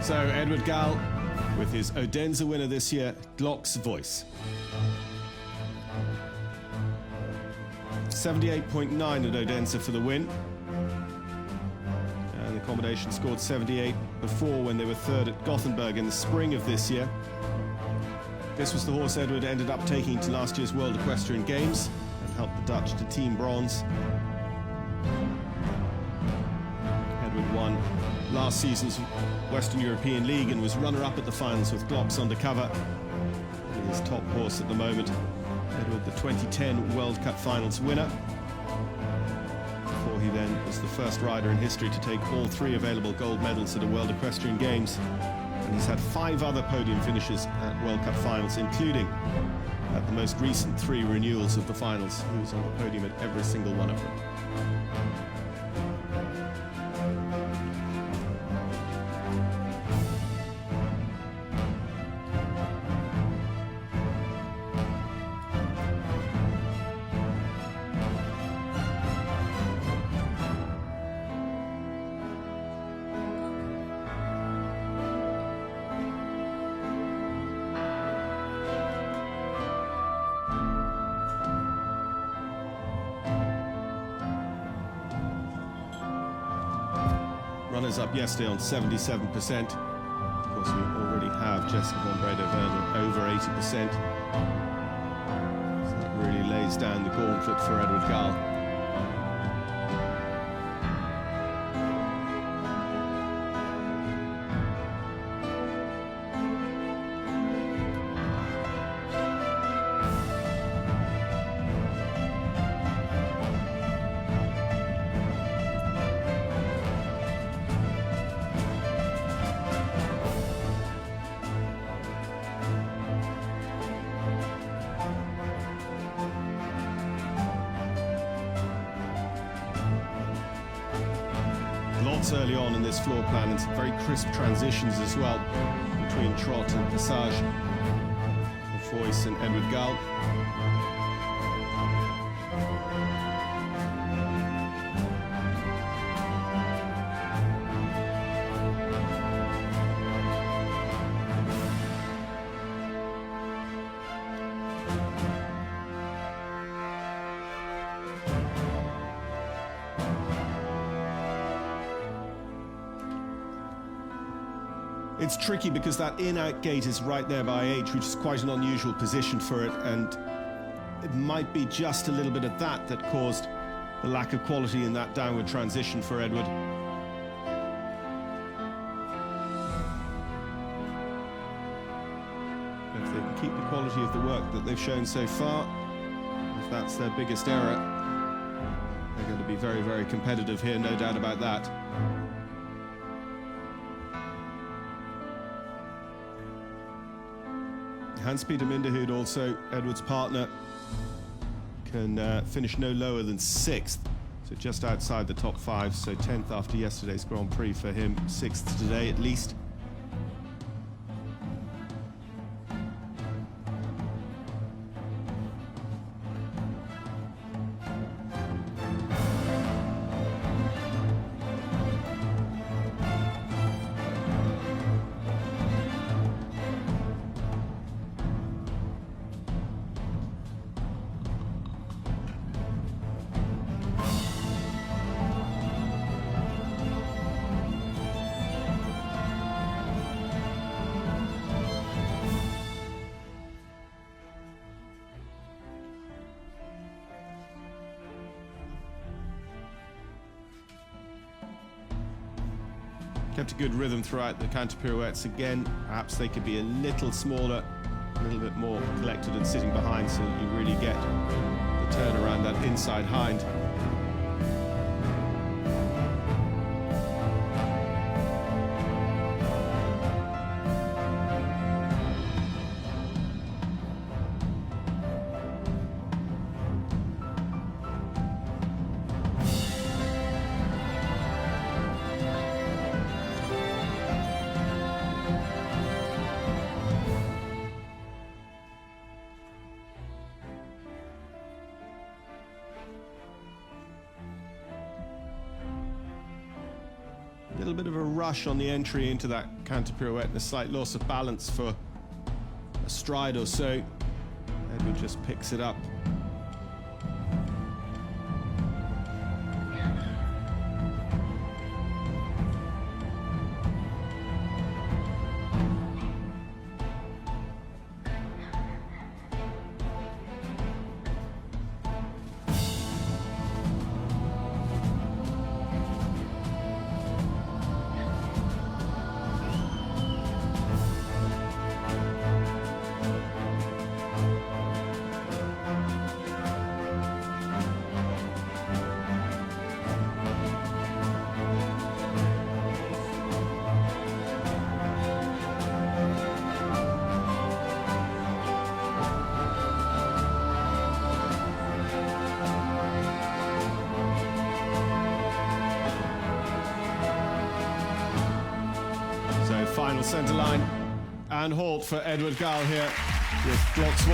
So Edward Gal with his Odense winner this year, Glock's voice. 78.9 at Odense for the win. And the combination scored 78 before when they were third at Gothenburg in the spring of this year. This was the horse Edward ended up taking to last year's World Equestrian Games and helped the Dutch to team bronze. Edward won last season's Western European League and was runner-up at the finals with Glock's undercover. His top horse at the moment, Edward, the 2010 World Cup Finals winner. Before he then was the first rider in history to take all 3 available gold medals at a World Equestrian Games. And he's had 5 other podium finishes at World Cup Finals, including at the most recent 3 renewals of the finals. He was on the podium at every single one of them. Runners up yesterday on 77%. Of course, we already have Jessica von Breda-Werner over 80%. So that really lays down the gauntlet for Edward Gal. Lots early on in this floor plan and some very crisp transitions as well between trot and passage for Foyce and Edward Gal. It's tricky because that in-out gate is right there by H, which is quite an unusual position for it, and it might be just a little bit of that that caused the lack of quality in that downward transition for Edward. If they can keep the quality of the work that they've shown so far, if that's their biggest error, they're going to be very, very competitive here, no doubt about that. Hans-Peter Minderhood, also Edward's partner, can finish no lower than 6th, so just outside the top 5, so 10th after yesterday's Grand Prix for him, 6th today at least. Kept a good rhythm throughout the counter pirouettes. Again, perhaps they could be a little smaller, a little bit more collected and sitting behind, so that you really get the turn around that inside hind. bit of a rush on the entry into that counter pirouette and a slight loss of balance for a stride or so. Edward just picks it up. Final centre line and halt for Edward Gull here with Glock